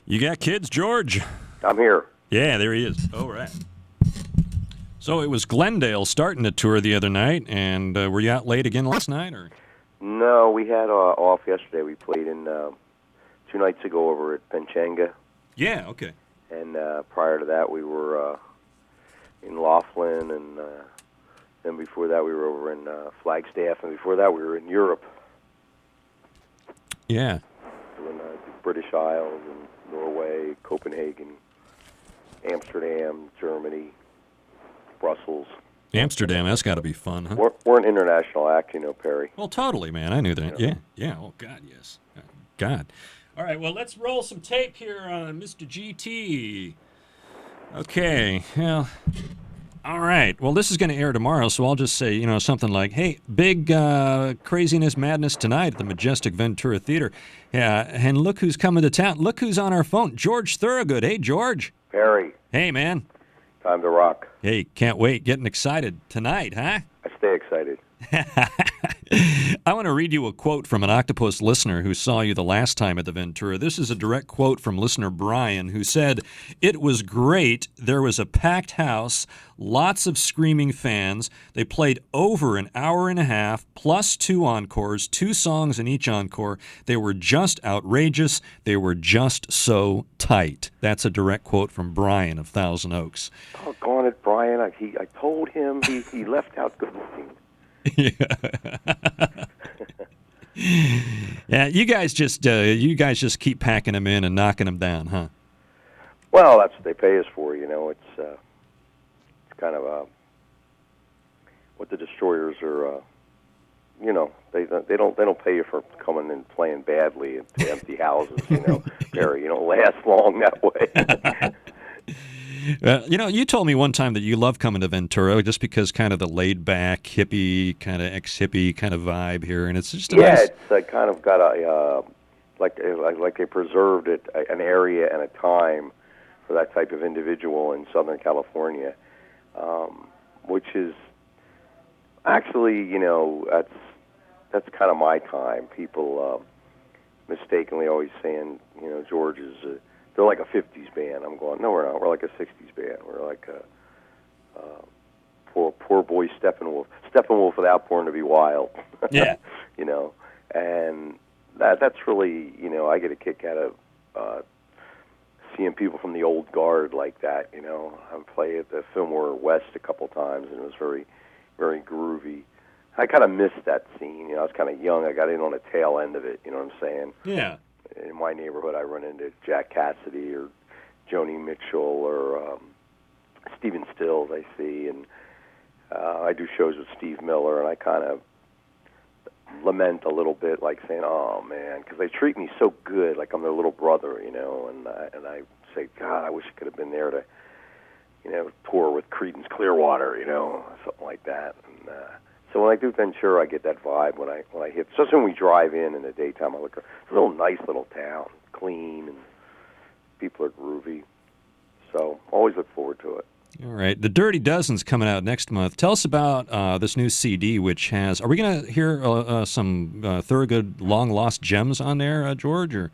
You got kids, George? I'm here. Yeah, there he is. All right. So it was Glendale starting the tour the other night, and were you out late again last night, or? No, we had off yesterday. We played in 2 nights ago over at Penchanga, Yeah, okay. and prior to that we were in Laughlin, and then before that we were over in Flagstaff, and before that we were in Europe, Yeah. doing the British Isles and Norway, Copenhagen, Amsterdam, Germany, Brussels. Amsterdam, that's got to be fun, huh? We're an international act, Perry. Well, totally, man. I knew that. Yeah, yeah. Oh, God, yes. God. All right, well, let's roll some tape here on Mr. GT. Okay, well, all right. Well, this is going to air tomorrow, so I'll just say, something like, hey, big craziness, madness tonight at the majestic Ventura Theatre. Yeah, and look who's coming to town. Look who's on our phone. George Thorogood. Hey, George. Perry, Hey, man. time to rock. Hey, can't wait. Getting excited tonight, huh? I stay excited. I want to read you a quote from an Octopus listener who saw you the last time at the Ventura. This is a direct quote from listener Brian, who said, "It was great. There was a packed house, lots of screaming fans. They played over an hour and a half, plus 2 encores, 2 songs in each encore. They were just outrageous. They were just so tight." That's a direct quote from Brian of Thousand Oaks. Doggone it, Brian. I told him he left out good looking. Yeah, you guys just keep packing them in and knocking them down, huh? Well, that's what they pay us for, It's kind of what the Destroyers are. They don't pay you for coming and playing badly to empty houses. Barry, you don't last long that way. You told me one time that you love coming to Ventura just because kind of the laid-back, hippie, kind of ex-hippie kind of vibe here, and it's just nice. It's kind of got a like they preserved it, an area and a time for that type of individual in Southern California, which is actually, that's kind of my time. People mistakenly always saying, George is they're like a 50s band. I'm going, no, we're not. We're like a 60s band. We're like a poor boy Steppenwolf. Steppenwolf without Born to Be Wild. Yeah. And that's really, I get a kick out of seeing people from the old guard like that, I played at the Fillmore West a couple times, and it was very, very groovy. I kind of missed that scene. I was kind of young. I got in on the tail end of it, you know what I'm saying? Yeah. In my neighborhood, I run into Jack Cassidy or Joni Mitchell or Stephen Stills, I see, and I do shows with Steve Miller, and I kind of lament a little bit, like saying, "Oh man," because they treat me so good, like I'm their little brother, and I say, "God, I wish I could have been there to, tour with Creedence Clearwater, something like that." And so when I do Ventura, I get that vibe when I hit. Especially when we drive in the daytime, I look. It's a little nice little town, clean, and people are groovy. So always look forward to it. All right. The Dirty Dozen's coming out next month. Tell us about this new CD, which has. Are we going to hear some Thorogood long lost gems on there, George? Or?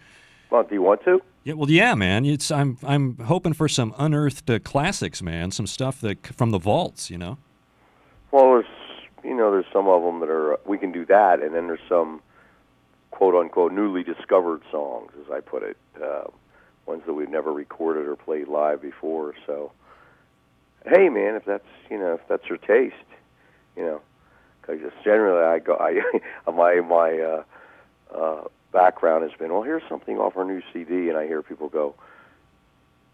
Well, do you want to? Yeah. Well, yeah, man. I'm hoping for some unearthed classics, man. Some stuff that from the vaults, Well, there's some of them that are, we can do that, and then there's some quote-unquote newly discovered songs, as I put it, ones that we've never recorded or played live before. So, hey, man, if that's your taste, because just generally my background has been, well, here's something off our new CD, and I hear people go,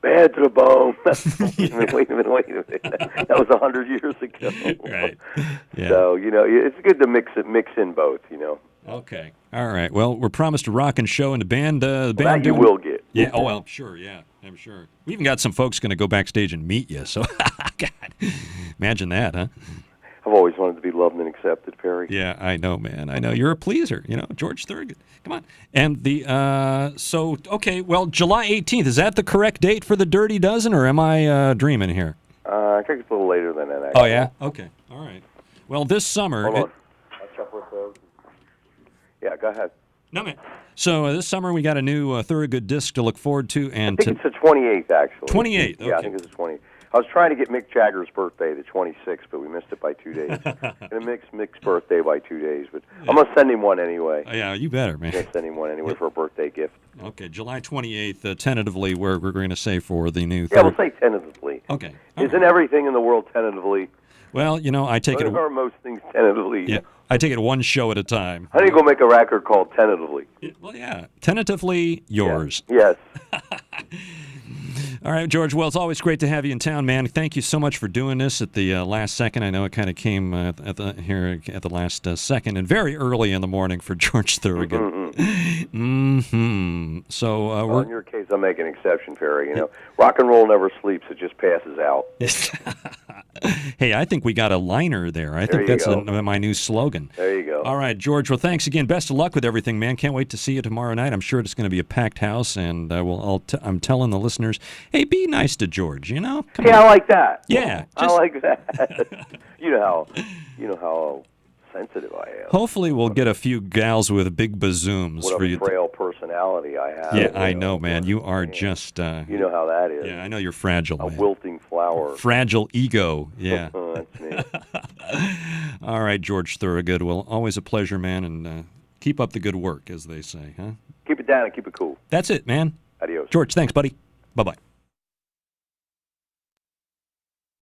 "Bad to the bone." Wait a minute. That was 100 years ago. Right. Yeah. So, it's good to mix in both, Okay. All right. Well, we're promised a rockin' show, and the band that you will get. Yeah. Oh, well, sure. Yeah, I'm sure. We even got some folks going to go backstage and meet you. So, God, imagine that, huh? I've always wanted to be loved and accepted, Perry. Yeah, I know, man. I know. You're a pleaser, George Thorogood. Come on. And okay, well, July 18th, is that the correct date for the Dirty Dozen, or am I dreaming here? I think it's a little later than that, actually. Oh, yeah? Okay. All right. Well, this summer... Hold on. I'll check with those. Yeah, go ahead. No, man. So this summer we got a new Thorogood disc to look forward to, and I think it's the 28th, actually. 28th. Yeah, I think it's the 20th. I was trying to get Mick Jagger's birthday, the 26th, but we missed it by 2 days. Gonna mix Mick's birthday by 2 days, but I'm gonna send him one anyway. Yeah, you better, man. I'm gonna send him one anyway for a birthday gift. Okay, July 28th, tentatively, we're going to say for the new. Yeah, we'll say tentatively. Okay. Isn't everything in the world tentatively? Well, I take it. Or most things tentatively. Yeah, I take it one show at a time. How do you go make a record called Tentatively? Well, yeah, tentatively yours. Yeah. Yes. All right, George. Well, it's always great to have you in town, man. Thank you so much for doing this at the last second. I know it kind of came here at the last second and very early in the morning for George Thorogood. So Well, in your case, I'll make an exception, Ferry. Rock and roll never sleeps; it just passes out. Hey, I think we got a liner there. I think that's my new slogan. There you go. All right, George. Well, thanks again. Best of luck with everything, man. Can't wait to see you tomorrow night. I'm sure it's going to be a packed house, and I'm telling the listeners, hey, be nice to George. Come on. I like that. Yeah, I like that. you know how sensitive I am. Hopefully, we'll get a few gals with big bazooms What for a you. frail personality I have. Yeah, I know, man. You are just. You know how that is. Yeah, I know you're fragile, A man. wilting flower. Fragile ego. Yeah. That's me. All right, George Thorogood. Well, always a pleasure, man, and keep up the good work, as they say, huh? Keep it down and keep it cool. That's it, man. Adios. George, thanks, buddy. Bye-bye.